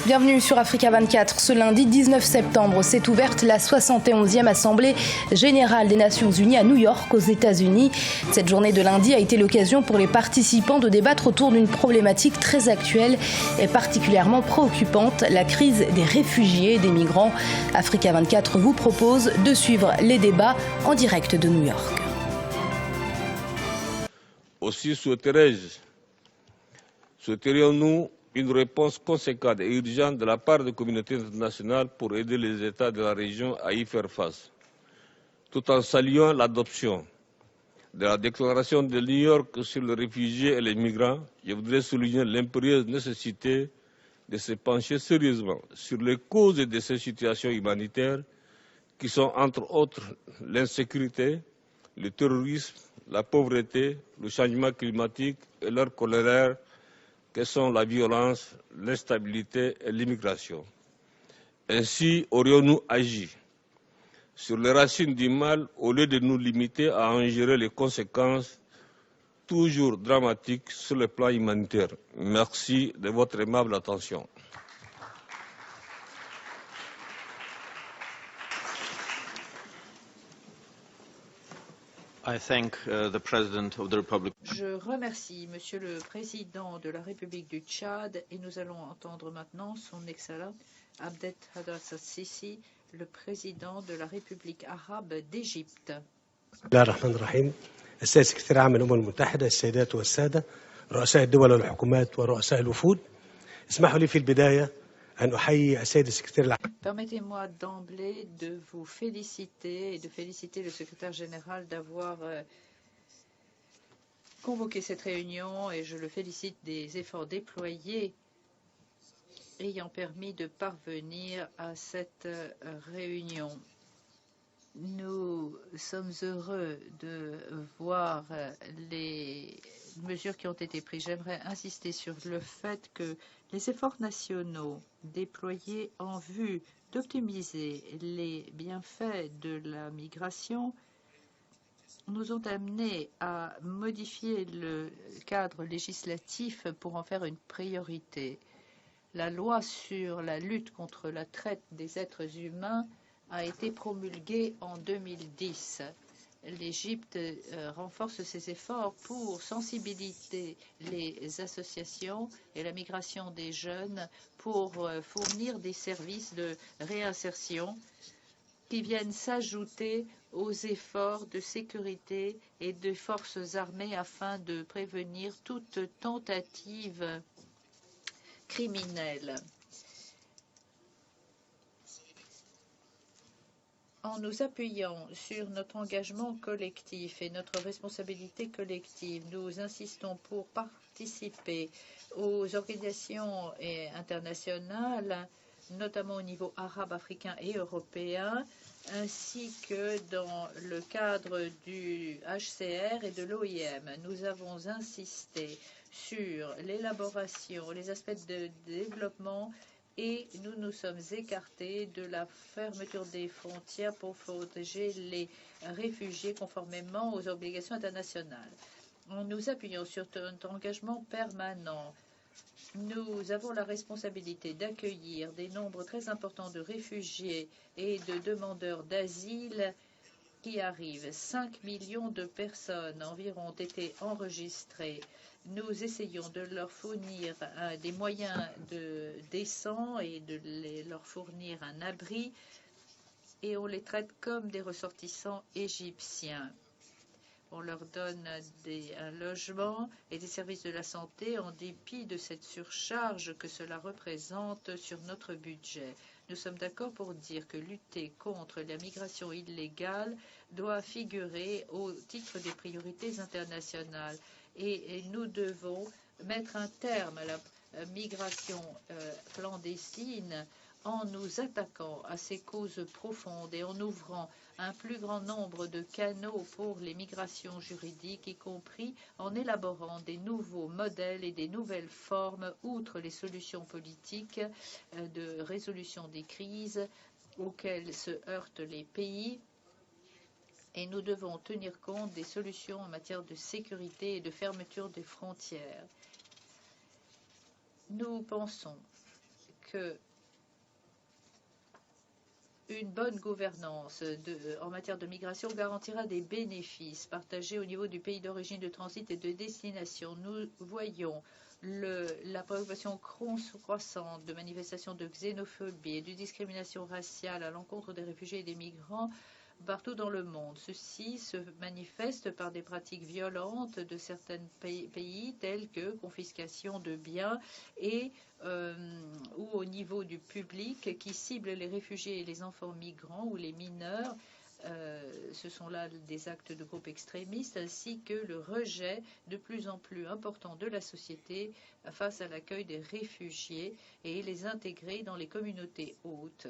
Bienvenue sur Africa 24. Ce lundi 19 septembre s'est ouverte la 71e Assemblée générale des Nations Unies à New York, aux États-Unis. Cette journée de lundi a été l'occasion pour les participants de débattre autour d'une problématique très actuelle et particulièrement préoccupante, la crise des réfugiés et des migrants. Africa 24 vous propose de suivre les débats en direct de New York. Aussi souhaiterions-nous une réponse conséquente et urgente de la part de la communauté internationale pour aider les États de la région à y faire face. Tout en saluant l'adoption de la déclaration de New York sur les réfugiés et les migrants, je voudrais souligner l'impérieuse nécessité de se pencher sérieusement sur les causes de ces situations humanitaires qui sont entre autres l'insécurité, le terrorisme, la pauvreté, le changement climatique et leurs corollaires que sont la violence, l'instabilité et l'immigration. Ainsi aurions-nous agi sur les racines du mal au lieu de nous limiter à en gérer les conséquences toujours dramatiques sur le plan humanitaire. Merci de votre aimable attention. Je remercie Monsieur le Président de la République du Tchad et nous allons entendre maintenant son Excellence Abdel Fattah al-Sisi, le Président de la République arabe d'Égypte. السيد سكرتير عام الأمم المتحدة، السيدات والسادة، رؤساء الدول والحكومات ورؤساء الوفود، اسمحوا لي في البداية أن أحيي السيد السكرتير العام. Permettez-moi d'emblée de vous féliciter et de féliciter le secrétaire général d'avoir convoqué cette réunion et je le félicite des efforts déployés ayant permis de parvenir à cette réunion. Nous sommes heureux de voir les mesures qui ont été prises. J'aimerais insister sur le fait que les efforts nationaux déployés en vue d'optimiser les bienfaits de la migration nous ont amenés à modifier le cadre législatif pour en faire une priorité. La loi sur la lutte contre la traite des êtres humains a été promulguée en 2010. L'Égypte renforce ses efforts pour sensibiliser les associations et la migration des jeunes pour fournir des services de réinsertion qui viennent s'ajouter aux efforts de sécurité et de forces armées afin de prévenir toute tentative criminelle. En nous appuyant sur notre engagement collectif et notre responsabilité collective, nous insistons pour participer aux organisations internationales, notamment au niveau arabe, africain et européen, ainsi que dans le cadre du HCR et de l'OIM. Nous avons insisté sur l'élaboration, les aspects de développement et nous nous sommes écartés de la fermeture des frontières pour protéger les réfugiés conformément aux obligations internationales. En nous appuyant sur notre engagement permanent, nous avons la responsabilité d'accueillir des nombres très importants de réfugiés et de demandeurs d'asile qui arrivent. 5 millions de personnes environ ont été enregistrées. Nous essayons de leur fournir des moyens décents et de leur fournir un abri et on les traite comme des ressortissants égyptiens. On leur donne un logement et des services de la santé en dépit de cette surcharge que cela représente sur notre budget. Nous sommes d'accord pour dire que lutter contre la migration illégale doit figurer au titre des priorités internationales. Et nous devons mettre un terme à la migration clandestine en nous attaquant à ces causes profondes et en ouvrant un plus grand nombre de canaux pour les migrations juridiques, y compris en élaborant des nouveaux modèles et des nouvelles formes, outre les solutions politiques de résolution des crises auxquelles se heurtent les pays. Et nous devons tenir compte des solutions en matière de sécurité et de fermeture des frontières. Nous pensons que une bonne gouvernance en matière de migration garantira des bénéfices partagés au niveau du pays d'origine, de transit et de destination. Nous voyons la préoccupation croissante de manifestations de xénophobie et de discrimination raciale à l'encontre des réfugiés et des migrants partout dans le monde. Ceci se manifeste par des pratiques violentes de certains pays tels que confiscation de biens et ou au niveau du public qui ciblent les réfugiés et les enfants migrants ou les mineurs. Ce sont là des actes de groupes extrémistes ainsi que le rejet de plus en plus important de la société face à l'accueil des réfugiés et les intégrer dans les communautés hôtes.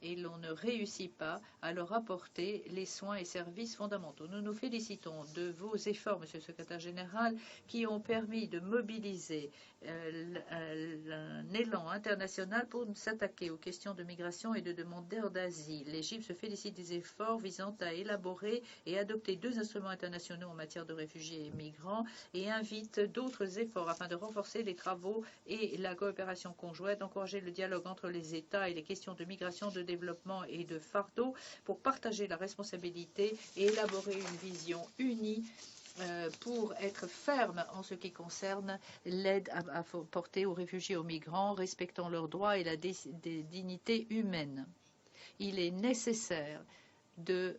Et l'on ne réussit pas à leur apporter les soins et services fondamentaux. Nous nous félicitons de vos efforts, Monsieur le Secrétaire général, qui ont permis de mobiliser un élan international pour s'attaquer aux questions de migration et de demandeurs d'asile. L'Égypte se félicite des efforts visant à élaborer et adopter 2 instruments internationaux en matière de réfugiés et migrants et invite d'autres efforts afin de renforcer les travaux et la coopération conjointe, d'encourager le dialogue entre les États et les questions de migration, de développement et de fardeau pour partager la responsabilité et élaborer une vision unie pour être ferme en ce qui concerne l'aide à porter aux réfugiés et aux migrants, respectant leurs droits et la dignité humaine. Il est nécessaire de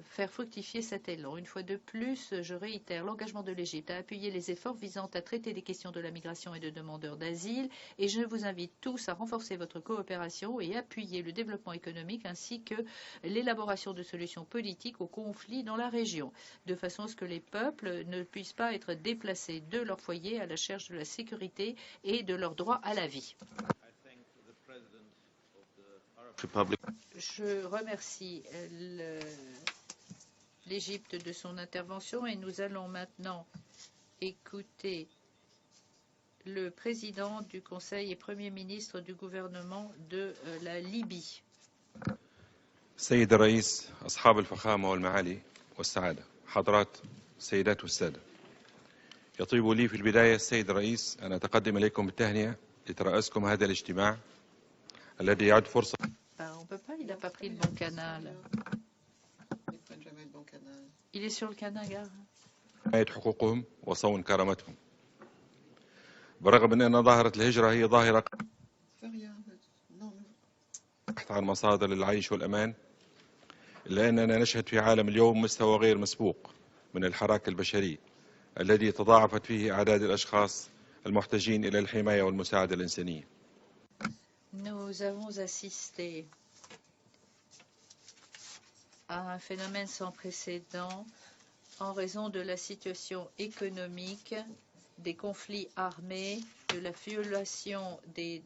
faire fructifier cet élan. Une fois de plus, je réitère l'engagement de l'Égypte à appuyer les efforts visant à traiter des questions de la migration et de demandeurs d'asile et je vous invite tous à renforcer votre coopération et appuyer le développement économique ainsi que l'élaboration de solutions politiques aux conflits dans la région, de façon à ce que les peuples ne puissent pas être déplacés de leur foyer à la recherche de la sécurité et de leur droit à la vie. Je remercie l'Égypte de son intervention et nous allons maintenant écouter le président du Conseil et Premier ministre du gouvernement de la Libye. سيد الرئيس أصحاب الفخامة والمعالي والسعادة حضرات السيدات والسادة يطيب لي في البداية السيد الرئيس أن أتقدم إليكم بالتهنئة لترأسكم هذا الاجتماع الذي يعد فرصة On peut pas, il n'a pas pris le bon canal. Il est sur le canal, gars. حماية حقوقهم وصون كرامتهم برغم أن ظاهرة الهجرة هي ظاهرة تحت عن مصادر العيش والأمان إلا أننا نشهد في عالم اليوم مستوى غير مسبوق من الحراك البشري الذي تضاعفت فيه أعداد الأشخاص المحتاجين إلى الحماية والمساعدة الإنسانية. Nous avons assisté à un phénomène sans précédent en raison de la situation économique, des conflits armés, de la violation des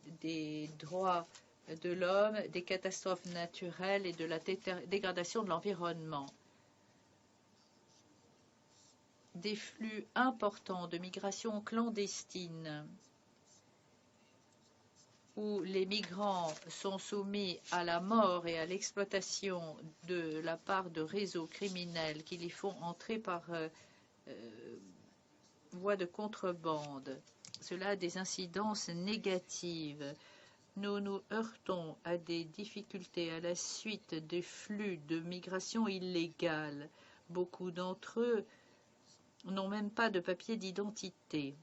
droits de l'homme, des catastrophes naturelles et de la dégradation de l'environnement. Des flux importants de migration clandestine où les migrants sont soumis à la mort et à l'exploitation de la part de réseaux criminels qui les font entrer par voie de contrebande. Cela a des incidences négatives. Nous nous heurtons à des difficultés à la suite des flux de migration illégale. Beaucoup d'entre eux n'ont même pas de papier d'identité.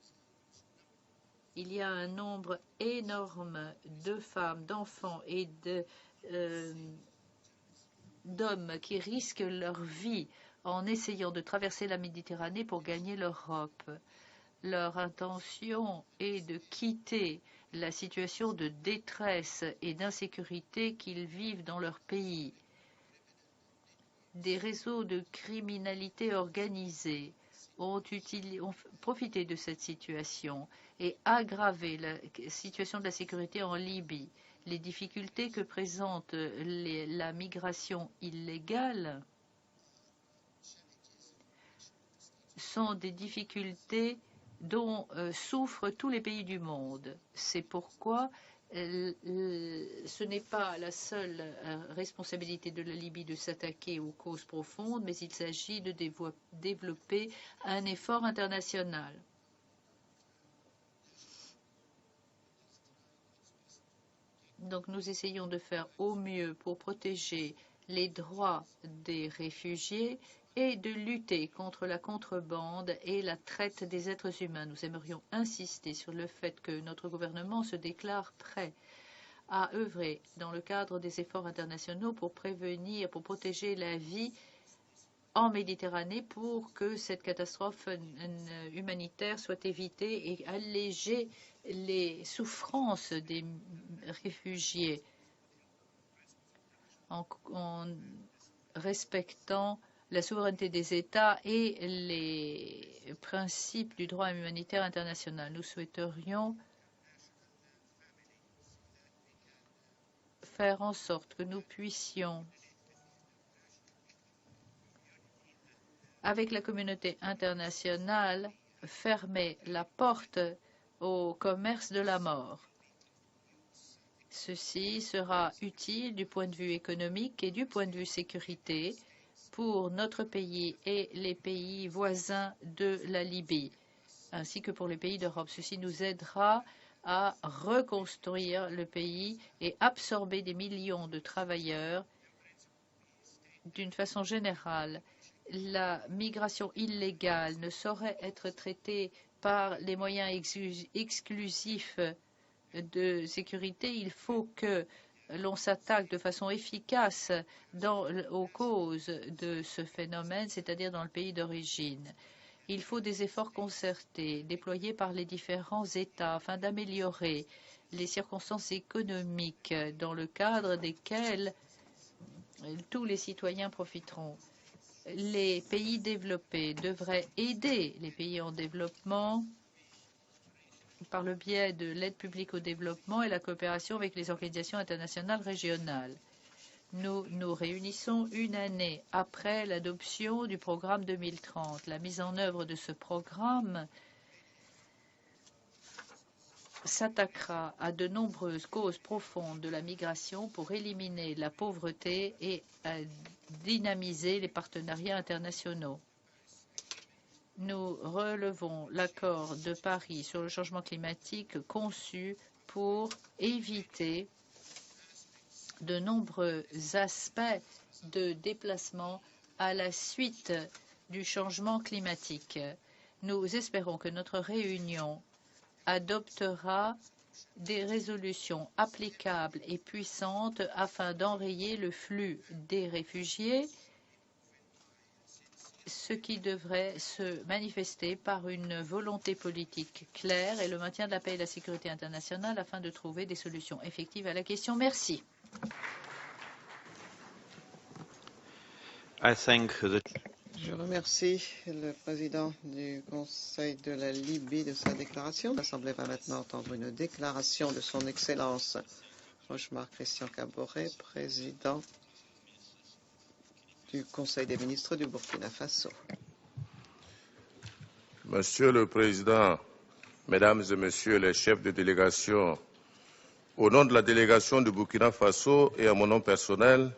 Il y a un nombre énorme de femmes, d'enfants et d'hommes qui risquent leur vie en essayant de traverser la Méditerranée pour gagner l'Europe. Leur intention est de quitter la situation de détresse et d'insécurité qu'ils vivent dans leur pays. Des réseaux de criminalité organisée ont profité de cette situation et aggravé la situation de la sécurité en Libye. Les difficultés que présente la migration illégale sont des difficultés dont souffrent tous les pays du monde. C'est pourquoi ce n'est pas la seule responsabilité de la Libye de s'attaquer aux causes profondes, mais il s'agit de développer un effort international. Donc nous essayons de faire au mieux pour protéger les droits des réfugiés et de lutter contre la contrebande et la traite des êtres humains. Nous aimerions insister sur le fait que notre gouvernement se déclare prêt à œuvrer dans le cadre des efforts internationaux pour prévenir, pour protéger la vie en Méditerranée pour que cette catastrophe humanitaire soit évitée et alléger les souffrances des réfugiés en respectant la souveraineté des États et les principes du droit humanitaire international. Nous souhaiterions faire en sorte que nous puissions, avec la communauté internationale, fermer la porte au commerce de la mort. Ceci sera utile du point de vue économique et du point de vue sécurité pour notre pays et les pays voisins de la Libye, ainsi que pour les pays d'Europe. Ceci nous aidera à reconstruire le pays et absorber des millions de travailleurs. D'une façon générale, la migration illégale ne saurait être traitée par les moyens exclusifs de sécurité. Il faut que l'on s'attaque de façon efficace aux causes de ce phénomène, c'est-à-dire dans le pays d'origine. Il faut des efforts concertés déployés par les différents États afin d'améliorer les circonstances économiques dans le cadre desquelles tous les citoyens profiteront. Les pays développés devraient aider les pays en développement par le biais de l'aide publique au développement et la coopération avec les organisations internationales régionales. Nous nous réunissons une année après l'adoption du programme 2030. La mise en œuvre de ce programme s'attaquera à de nombreuses causes profondes de la migration pour éliminer la pauvreté et dynamiser les partenariats internationaux. Nous relevons l'accord de Paris sur le changement climatique conçu pour éviter de nombreux aspects de déplacement à la suite du changement climatique. Nous espérons que notre réunion adoptera des résolutions applicables et puissantes afin d'enrayer le flux des réfugiés, ce qui devrait se manifester par une volonté politique claire et le maintien de la paix et de la sécurité internationale afin de trouver des solutions effectives à la question. Merci. Je remercie le président du Conseil de la Libye de sa déclaration. L'Assemblée va maintenant entendre une déclaration de son Excellence Rochemar Christian Kaboré, président du Conseil des ministres du Burkina Faso. Monsieur le Président, Mesdames et Messieurs les chefs de délégation, au nom de la délégation du Burkina Faso et à mon nom personnel,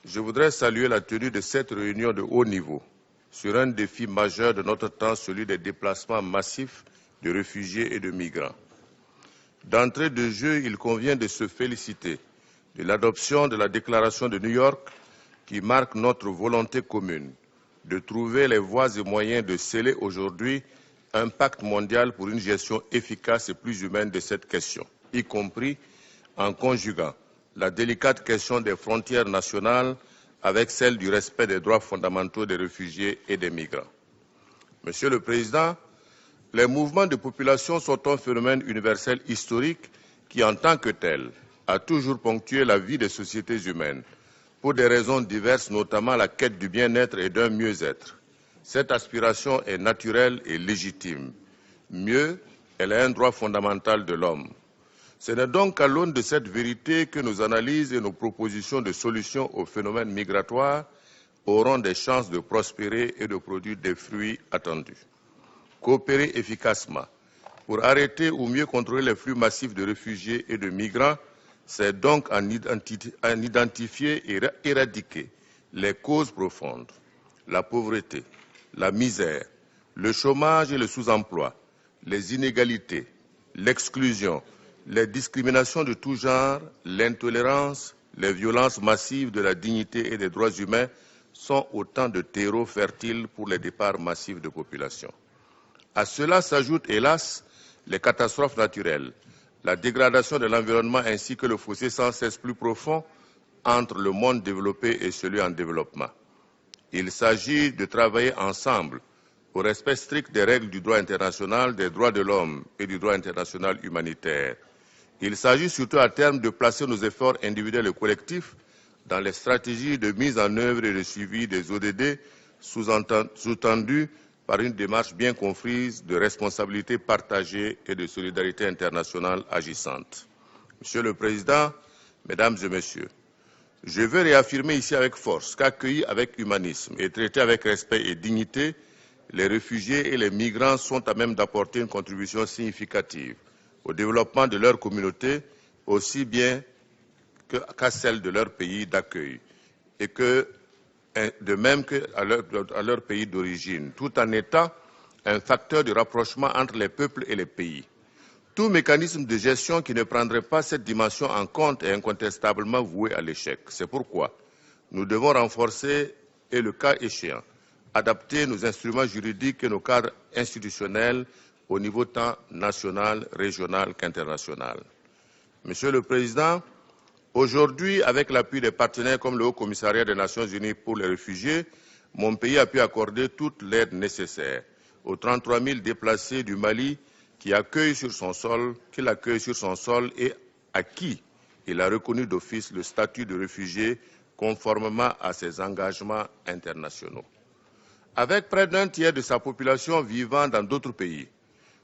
je voudrais saluer la tenue de cette réunion de haut niveau sur un défi majeur de notre temps, celui des déplacements massifs de réfugiés et de migrants. D'entrée de jeu, il convient de se féliciter de l'adoption de la déclaration de New York qui marque notre volonté commune de trouver les voies et moyens de sceller aujourd'hui un pacte mondial pour une gestion efficace et plus humaine de cette question, y compris en conjuguant la délicate question des frontières nationales avec celle du respect des droits fondamentaux des réfugiés et des migrants. Monsieur le Président, les mouvements de population sont un phénomène universel historique qui, en tant que tel, a toujours ponctué la vie des sociétés humaines, pour des raisons diverses, notamment la quête du bien-être et d'un mieux-être. Cette aspiration est naturelle et légitime. Mieux, elle est un droit fondamental de l'homme. Ce n'est donc qu'à l'aune de cette vérité que nos analyses et nos propositions de solutions au phénomène migratoire auront des chances de prospérer et de produire des fruits attendus. Coopérer efficacement pour arrêter ou mieux contrôler les flux massifs de réfugiés et de migrants, c'est donc en identifier et éradiquer les causes profondes, la pauvreté, la misère, le chômage et le sous-emploi, les inégalités, l'exclusion, les discriminations de tout genre, l'intolérance, les violences massives de la dignité et des droits humains sont autant de terreaux fertiles pour les départs massifs de population. À cela s'ajoutent, hélas, les catastrophes naturelles, la dégradation de l'environnement ainsi que le fossé sans cesse plus profond entre le monde développé et celui en développement. Il s'agit de travailler ensemble au respect strict des règles du droit international, des droits de l'homme et du droit international humanitaire. Il s'agit surtout à terme de placer nos efforts individuels et collectifs dans les stratégies de mise en œuvre et de suivi des ODD, sous-tendues par une démarche bien comprise de responsabilité partagée et de solidarité internationale agissante. Monsieur le Président, Mesdames et Messieurs, je veux réaffirmer ici avec force qu'accueillis avec humanisme et traités avec respect et dignité, les réfugiés et les migrants sont à même d'apporter une contribution significative au développement de leur communauté, aussi bien qu'à celle de leur pays d'accueil, et de même qu'à leur pays d'origine, tout en étant un facteur de rapprochement entre les peuples et les pays. Tout mécanisme de gestion qui ne prendrait pas cette dimension en compte est incontestablement voué à l'échec. C'est pourquoi nous devons renforcer et, le cas échéant, adapter nos instruments juridiques et nos cadres institutionnels au niveau tant national, régional qu'international. Monsieur le Président, aujourd'hui, avec l'appui des partenaires comme le Haut Commissariat des Nations Unies pour les réfugiés, mon pays a pu accorder toute l'aide nécessaire aux 33 000 déplacés du Mali qu'il accueille sur son sol et à qui il a reconnu d'office le statut de réfugié conformément à ses engagements internationaux. Avec près d'un tiers de sa population vivant dans d'autres pays,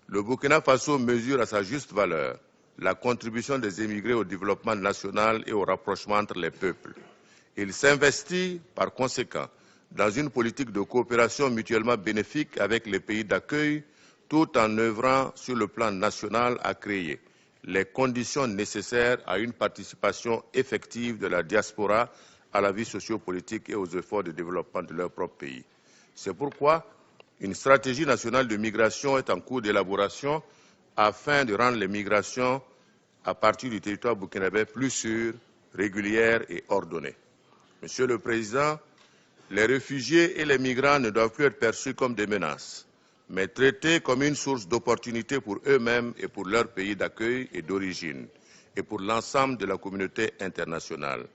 le Burkina Faso mesure à sa juste valeur la contribution des émigrés au développement national et au rapprochement entre les peuples. Il s'investit, par conséquent, dans une politique de coopération mutuellement bénéfique avec les pays d'accueil, tout en œuvrant sur le plan national à créer les conditions nécessaires à une participation effective de la diaspora à la vie sociopolitique et aux efforts de développement de leur propre pays. C'est pourquoi une stratégie nationale de migration est en cours d'élaboration afin de rendre les migrations à partir du territoire burkinabé plus sûres, régulières et ordonnées. Monsieur le Président, les réfugiés et les migrants ne doivent plus être perçus comme des menaces, mais traités comme une source d'opportunités pour eux-mêmes et pour leur pays d'accueil et d'origine, et pour l'ensemble de la communauté internationale.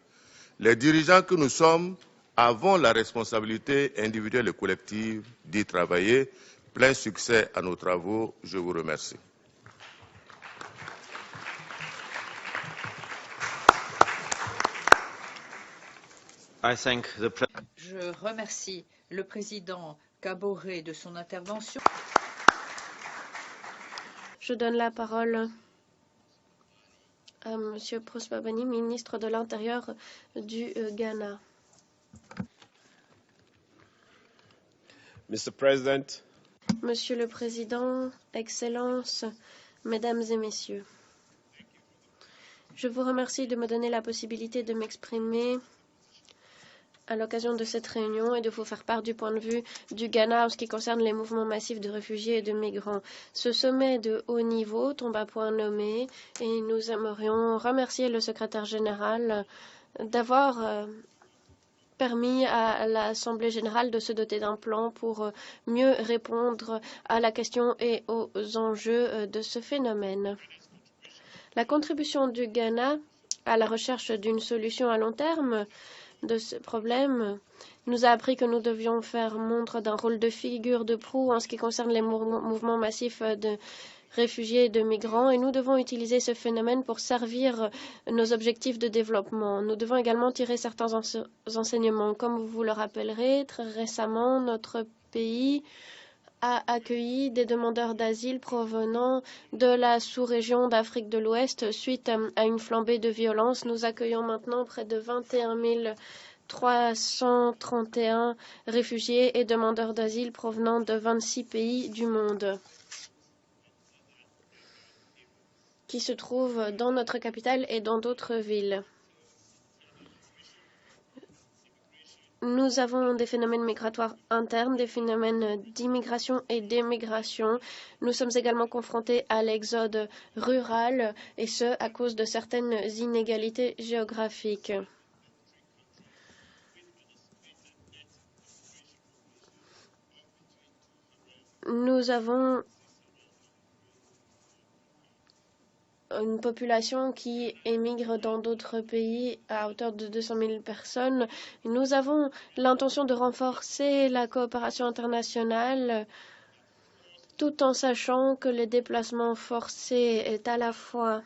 Les dirigeants que nous sommes avons la responsabilité individuelle et collective d'y travailler. Plein succès à nos travaux. Je vous remercie. Je remercie le président Kaboré de son intervention. Je donne la parole à M. Prosper Bani, ministre de l'Intérieur du Ghana. Mr. President, Monsieur le Président, Excellences, Mesdames et Messieurs, je vous remercie de me donner la possibilité de m'exprimer à l'occasion de cette réunion et de vous faire part du point de vue du Ghana en ce qui concerne les mouvements massifs de réfugiés et de migrants. Ce sommet de haut niveau tombe à point nommé et nous aimerions remercier le secrétaire général d'avoir permis à l'Assemblée générale de se doter d'un plan pour mieux répondre à la question et aux enjeux de ce phénomène. La contribution du Ghana à la recherche d'une solution à long terme de ce problème nous a appris que nous devions faire montre d'un rôle de figure de proue en ce qui concerne les mouvements massifs de réfugiés et de migrants, et nous devons utiliser ce phénomène pour servir nos objectifs de développement. Nous devons également tirer certains enseignements. Comme vous vous le rappellerez, très récemment, notre pays a accueilli des demandeurs d'asile provenant de la sous-région d'Afrique de l'Ouest suite à une flambée de violence. Nous accueillons maintenant près de 21 331 réfugiés et demandeurs d'asile provenant de 26 pays du monde qui se trouvent dans notre capitale et dans d'autres villes. Nous avons des phénomènes migratoires internes, des phénomènes d'immigration et d'émigration. Nous sommes également confrontés à l'exode rural, et ce, à cause de certaines inégalités géographiques. Nous avons une population qui émigre dans d'autres pays à hauteur de 200 000 personnes. Nous avons l'intention de renforcer la coopération internationale tout en sachant que le déplacement forcé est à la fois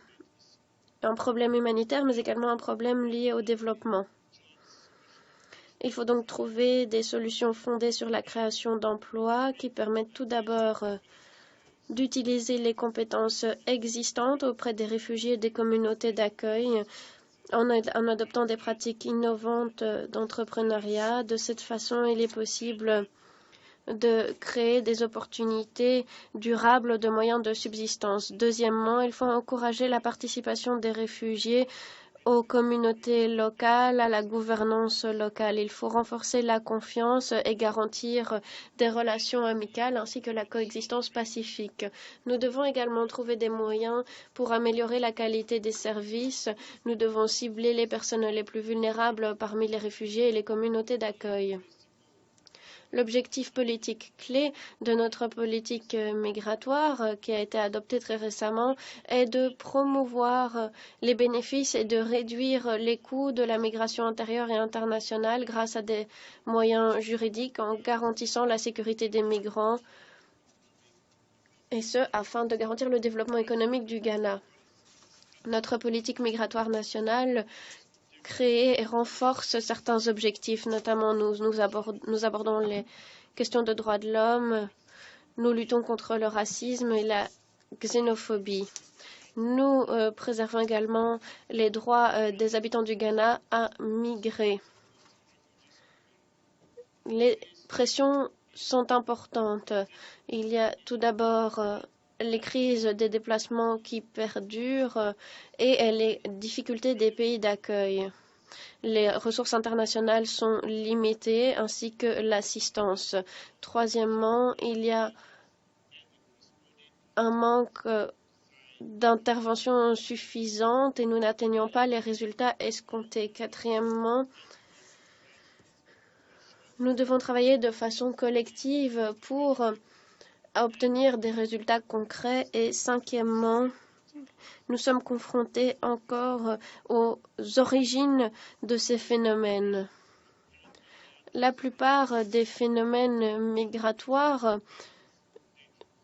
un problème humanitaire mais également un problème lié au développement. Il faut donc trouver des solutions fondées sur la création d'emplois qui permettent tout d'abord d'utiliser les compétences existantes auprès des réfugiés et des communautés d'accueil en adoptant des pratiques innovantes d'entrepreneuriat. De cette façon, il est possible de créer des opportunités durables de moyens de subsistance. Deuxièmement, il faut encourager la participation des réfugiés aux communautés locales, à la gouvernance locale. Il faut renforcer la confiance et garantir des relations amicales ainsi que la coexistence pacifique. Nous devons également trouver des moyens pour améliorer la qualité des services. Nous devons cibler les personnes les plus vulnérables parmi les réfugiés et les communautés d'accueil. L'objectif politique clé de notre politique migratoire, qui a été adoptée très récemment, est de promouvoir les bénéfices et de réduire les coûts de la migration intérieure et internationale grâce à des moyens juridiques en garantissant la sécurité des migrants, et ce, afin de garantir le développement économique du Ghana. Notre politique migratoire nationale crée et renforce certains objectifs, notamment nous abordons les questions de droits de l'homme, nous luttons contre le racisme et la xénophobie. Nous préservons également les droits des habitants du Ghana à migrer. Les pressions sont importantes. Il y a tout d'abord les crises des déplacements qui perdurent et les difficultés des pays d'accueil. Les ressources internationales sont limitées ainsi que l'assistance. Troisièmement, il y a un manque d'intervention suffisante et nous n'atteignons pas les résultats escomptés. Quatrièmement, nous devons travailler de façon collective pour obtenir des résultats concrets. Et cinquièmement, nous sommes confrontés encore aux origines de ces phénomènes. La plupart des phénomènes migratoires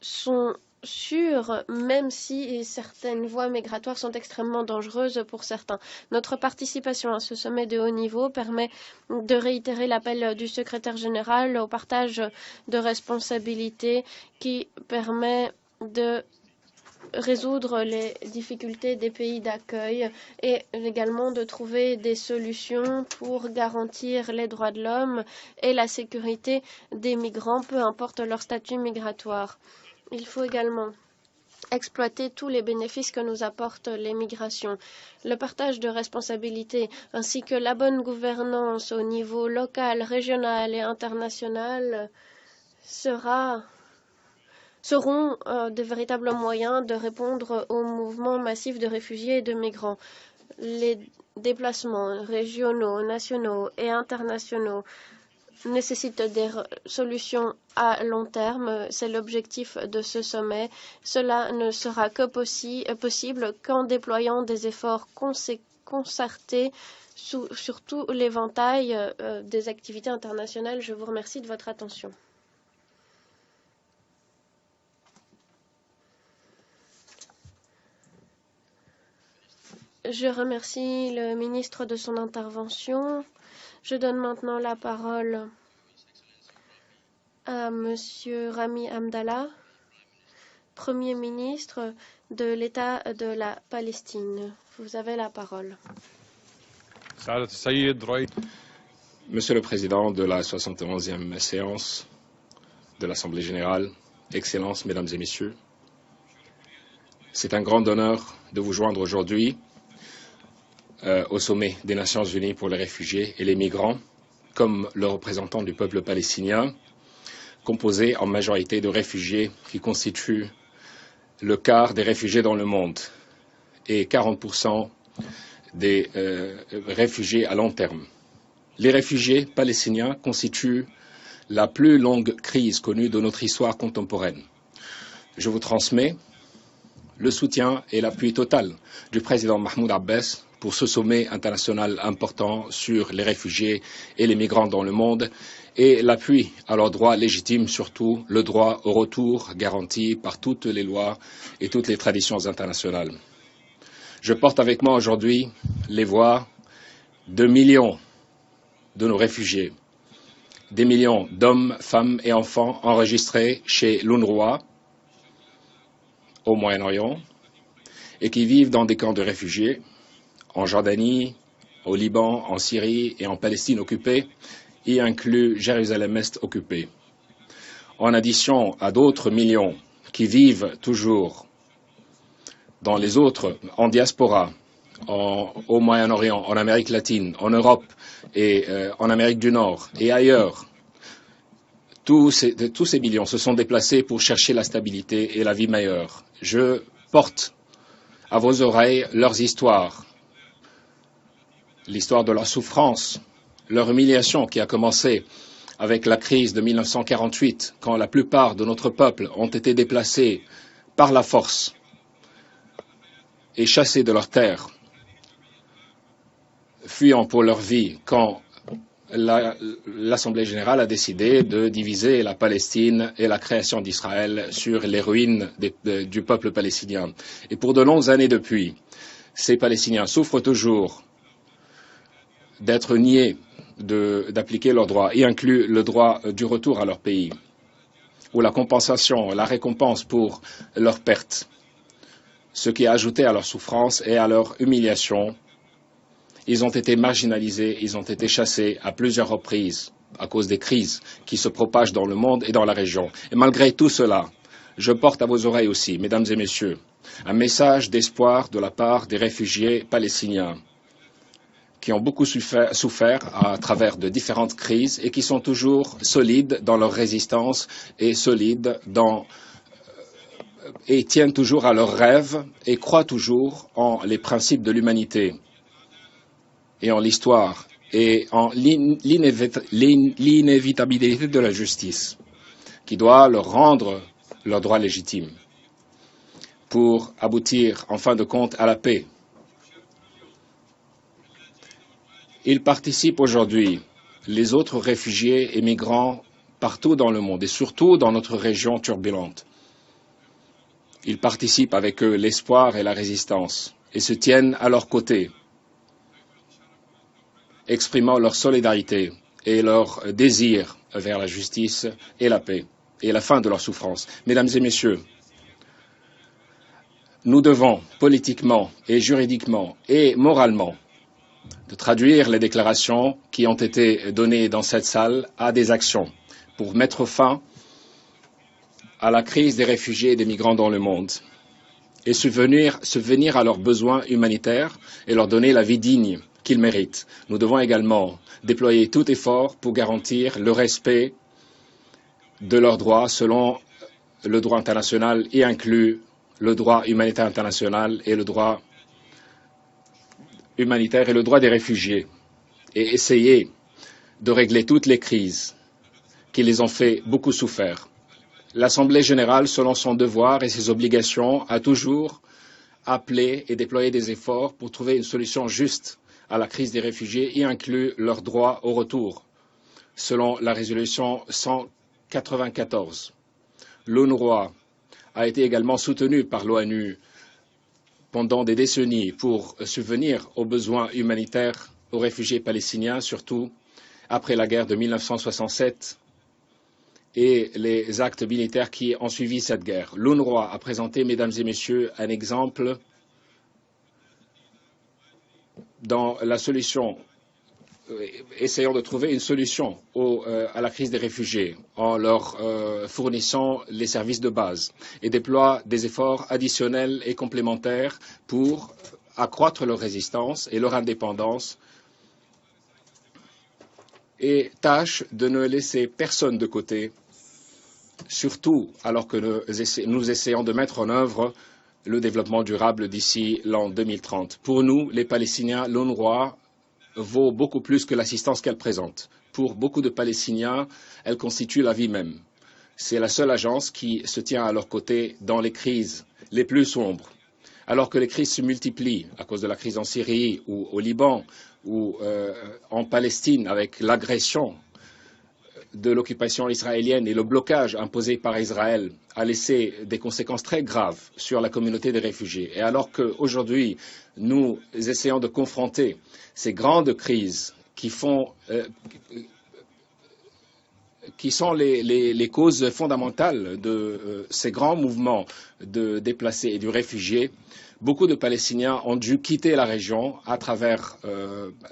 sont sûrs, même si certaines voies migratoires sont extrêmement dangereuses pour certains. Notre participation à ce sommet de haut niveau permet de réitérer l'appel du secrétaire général au partage de responsabilités qui permet de résoudre les difficultés des pays d'accueil et également de trouver des solutions pour garantir les droits de l'homme et la sécurité des migrants, peu importe leur statut migratoire. Il faut également exploiter tous les bénéfices que nous apportent les migrations. Le partage de responsabilités ainsi que la bonne gouvernance au niveau local, régional et international seront de véritables moyens de répondre aux mouvements massifs de réfugiés et de migrants. Les déplacements régionaux, nationaux et internationaux nécessitent des solutions à long terme. C'est l'objectif de ce sommet. Cela ne sera que possible qu'en déployant des efforts concertés sur tout l'éventail des activités internationales. Je vous remercie de votre attention. Je remercie le ministre de son intervention. Je donne maintenant la parole à Monsieur Rami Hamdallah, Premier ministre de l'État de la Palestine. Vous avez la parole. Monsieur le Président de la 71e séance de l'Assemblée générale, Excellences, Mesdames et Messieurs, c'est un grand honneur de vous joindre aujourd'hui au sommet des Nations Unies pour les réfugiés et les migrants comme le représentant du peuple palestinien, composé en majorité de réfugiés qui constituent le quart des réfugiés dans le monde et 40% des réfugiés à long terme. Les réfugiés palestiniens constituent la plus longue crise connue de notre histoire contemporaine. Je vous transmets le soutien et l'appui total du président Mahmoud Abbas pour ce sommet international important sur les réfugiés et les migrants dans le monde et l'appui à leurs droits légitimes, surtout le droit au retour garanti par toutes les lois et toutes les traditions internationales. Je porte avec moi aujourd'hui les voix de millions de nos réfugiés, des millions d'hommes, femmes et enfants enregistrés chez l'UNRWA au Moyen-Orient et qui vivent dans des camps de réfugiés en Jordanie, au Liban, en Syrie et en Palestine occupée, y inclut Jérusalem-Est occupée. En addition à d'autres millions qui vivent toujours dans les autres, en diaspora, au Moyen-Orient, en Amérique latine, en Europe et en Amérique du Nord et ailleurs, tous ces millions se sont déplacés pour chercher la stabilité et la vie meilleure. Je porte à vos oreilles leurs histoires, l'histoire de leur souffrance, leur humiliation qui a commencé avec la crise de 1948, quand la plupart de notre peuple ont été déplacés par la force et chassés de leur terre, fuyant pour leur vie quand l'Assemblée générale a décidé de diviser la Palestine et la création d'Israël sur les ruines du peuple palestinien. Et pour de longues années depuis, ces Palestiniens souffrent toujours d'être niés d'appliquer leurs droits, y inclut le droit du retour à leur pays, ou la compensation, la récompense pour leurs pertes, ce qui a ajouté à leur souffrance et à leur humiliation. Ils ont été marginalisés, ils ont été chassés à plusieurs reprises à cause des crises qui se propagent dans le monde et dans la région. Et malgré tout cela, je porte à vos oreilles aussi, mesdames et messieurs, un message d'espoir de la part des réfugiés palestiniens qui ont beaucoup souffert à travers de différentes crises et qui sont toujours solides dans leur résistance et solides et tiennent toujours à leurs rêves et croient toujours en les principes de l'humanité et en l'histoire et en l'inévitabilité de la justice qui doit leur rendre leurs droits légitimes pour aboutir en fin de compte à la paix. Ils participent aujourd'hui, les autres réfugiés et migrants partout dans le monde et surtout dans notre région turbulente. Ils participent avec eux l'espoir et la résistance et se tiennent à leur côté, exprimant leur solidarité et leur désir vers la justice et la paix et la fin de leur souffrance. Mesdames et messieurs, nous devons politiquement et juridiquement et moralement de traduire les déclarations qui ont été données dans cette salle à des actions pour mettre fin à la crise des réfugiés et des migrants dans le monde et subvenir à leurs besoins humanitaires et leur donner la vie digne qu'ils méritent. Nous devons également déployer tout effort pour garantir le respect de leurs droits selon le droit international, y inclut le droit humanitaire international et le droit humanitaire et le droit des réfugiés, et essayer de régler toutes les crises qui les ont fait beaucoup souffrir. L'Assemblée générale, selon son devoir et ses obligations, a toujours appelé et déployé des efforts pour trouver une solution juste à la crise des réfugiés, y inclut leur droit au retour, selon la résolution 194. L'UNRWA a été également soutenu par l'ONU pendant des décennies pour subvenir aux besoins humanitaires aux réfugiés palestiniens, surtout après la guerre de 1967 et les actes militaires qui ont suivi cette guerre. L'UNRWA a présenté, mesdames et messieurs, un exemple dans la solution, essayant de trouver une solution à la crise des réfugiés en leur fournissant les services de base et déploie des efforts additionnels et complémentaires pour accroître leur résistance et leur indépendance et tâche de ne laisser personne de côté, surtout alors que nous essayons de mettre en œuvre le développement durable d'ici l'an 2030. Pour nous, les Palestiniens, l'UNRWA vaut beaucoup plus que l'assistance qu'elle présente. Pour beaucoup de Palestiniens, elle constitue la vie même. C'est la seule agence qui se tient à leur côté dans les crises les plus sombres. Alors que les crises se multiplient à cause de la crise en Syrie ou au Liban ou en Palestine avec l'agression de l'occupation israélienne et le blocage imposé par Israël a laissé des conséquences très graves sur la communauté des réfugiés. Et alors qu'aujourd'hui, nous essayons de confronter ces grandes crises qui sont les causes fondamentales de ces grands mouvements de déplacés et de réfugiés, beaucoup de Palestiniens ont dû quitter la région à travers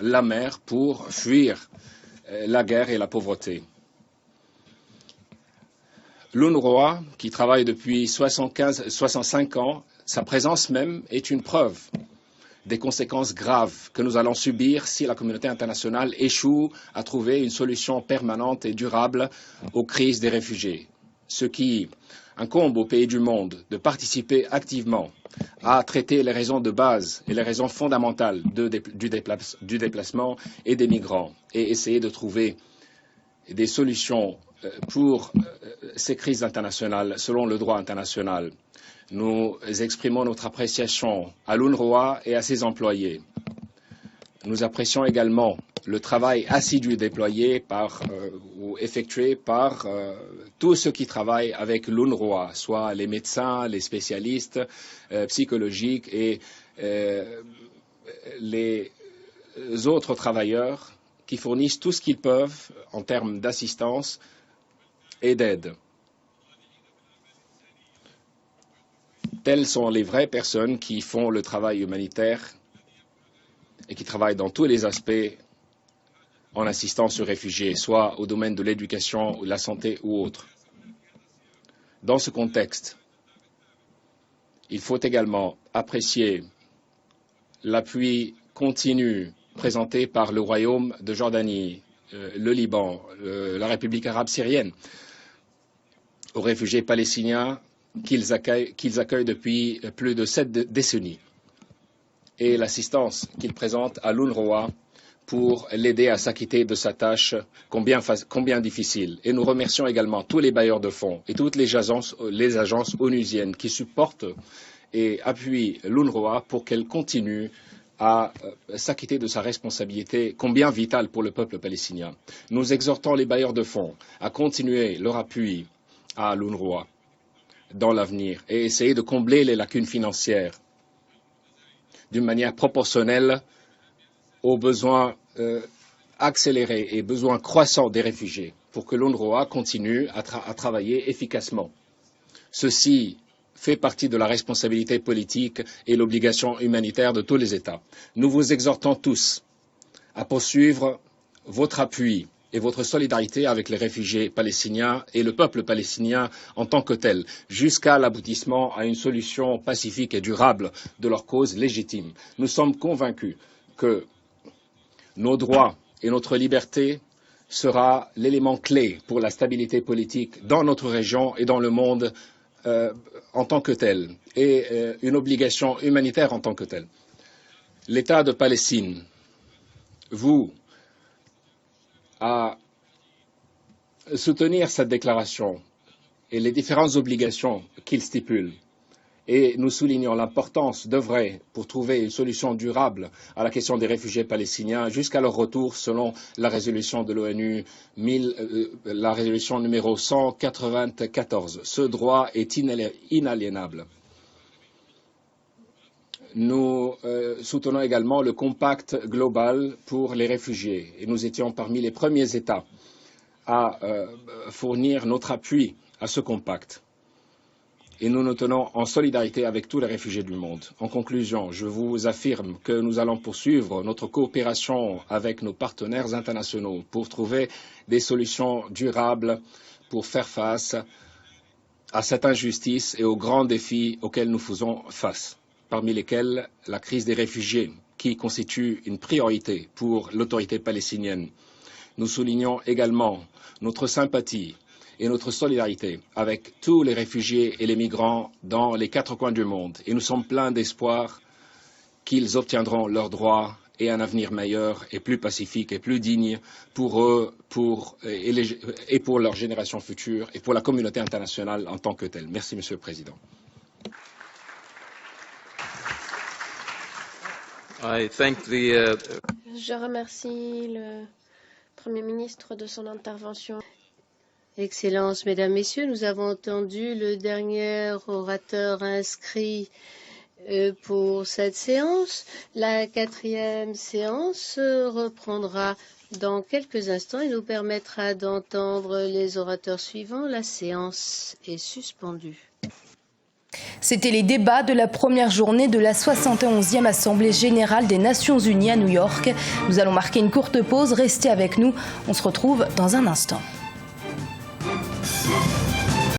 la mer pour fuir la guerre et la pauvreté. L'UNRWA, qui travaille depuis 65 ans, sa présence même est une preuve des conséquences graves que nous allons subir si la communauté internationale échoue à trouver une solution permanente et durable aux crises des réfugiés. Ce qui incombe aux pays du monde de participer activement à traiter les raisons de base et les raisons fondamentales du déplacement et des migrants et essayer de trouver des solutions pour ces crises internationales selon le droit international. Nous exprimons notre appréciation à l'UNRWA et à ses employés. Nous apprécions également le travail assidu déployé ou effectué par tous ceux qui travaillent avec l'UNRWA, soit les médecins, les spécialistes psychologiques et les autres travailleurs qui fournissent tout ce qu'ils peuvent en termes d'assistance et d'aide. Telles sont les vraies personnes qui font le travail humanitaire et qui travaillent dans tous les aspects en assistance aux réfugiés, soit au domaine de l'éducation, de la santé ou autre. Dans ce contexte, il faut également apprécier l'appui continu présenté par le Royaume de Jordanie, le Liban, la République arabe syrienne, aux réfugiés palestiniens qu'ils accueillent depuis plus de 7 décennies, et l'assistance qu'ils présentent à l'UNRWA pour l'aider à s'acquitter de sa tâche combien difficile. Et nous remercions également tous les bailleurs de fonds et toutes les agences onusiennes qui supportent et appuient l'UNRWA pour qu'elle continue à s'acquitter de sa responsabilité combien vitale pour le peuple palestinien. Nous exhortons les bailleurs de fonds à continuer leur appui à l'UNRWA dans l'avenir et essayer de combler les lacunes financières d'une manière proportionnelle aux besoins accélérés et besoins croissants des réfugiés pour que l'UNRWA continue à travailler efficacement. Ceci fait partie de la responsabilité politique et l'obligation humanitaire de tous les États. Nous vous exhortons tous à poursuivre votre appui et votre solidarité avec les réfugiés palestiniens et le peuple palestinien en tant que tel, jusqu'à l'aboutissement à une solution pacifique et durable de leur cause légitime. Nous sommes convaincus que nos droits et notre liberté sera l'élément clé pour la stabilité politique dans notre région et dans le monde en tant que tel, et une obligation humanitaire en tant que telle. L'État de Palestine voue à soutenir cette déclaration et les différentes obligations qu'il stipule. Et nous soulignons l'importance d'œuvrer pour trouver une solution durable à la question des réfugiés palestiniens jusqu'à leur retour selon la résolution de l'ONU, la résolution numéro 194. Ce droit est inaliénable. Nous soutenons également le compact global pour les réfugiés et nous étions parmi les premiers États à fournir notre appui à ce compact. Et nous nous tenons en solidarité avec tous les réfugiés du monde. En conclusion, je vous affirme que nous allons poursuivre notre coopération avec nos partenaires internationaux pour trouver des solutions durables pour faire face à cette injustice et aux grands défis auxquels nous faisons face, parmi lesquels la crise des réfugiés, qui constitue une priorité pour l'autorité palestinienne. nous soulignons également notre sympathie et notre solidarité avec tous les réfugiés et les migrants dans les 4 coins du monde. Et nous sommes pleins d'espoir qu'ils obtiendront leurs droits et un avenir meilleur et plus pacifique et plus digne pour eux et pour leurs générations futures et pour la communauté internationale en tant que telle. Merci, Monsieur le Président. Je remercie le Premier ministre de son intervention. Excellences, Mesdames, Messieurs, nous avons entendu le dernier orateur inscrit pour cette séance. La 4e séance reprendra dans quelques instants et nous permettra d'entendre les orateurs suivants. La séance est suspendue. C'était les débats de la première journée de la 71e Assemblée générale des Nations unies à New York. Nous allons marquer une courte pause. Restez avec nous. On se retrouve dans un instant.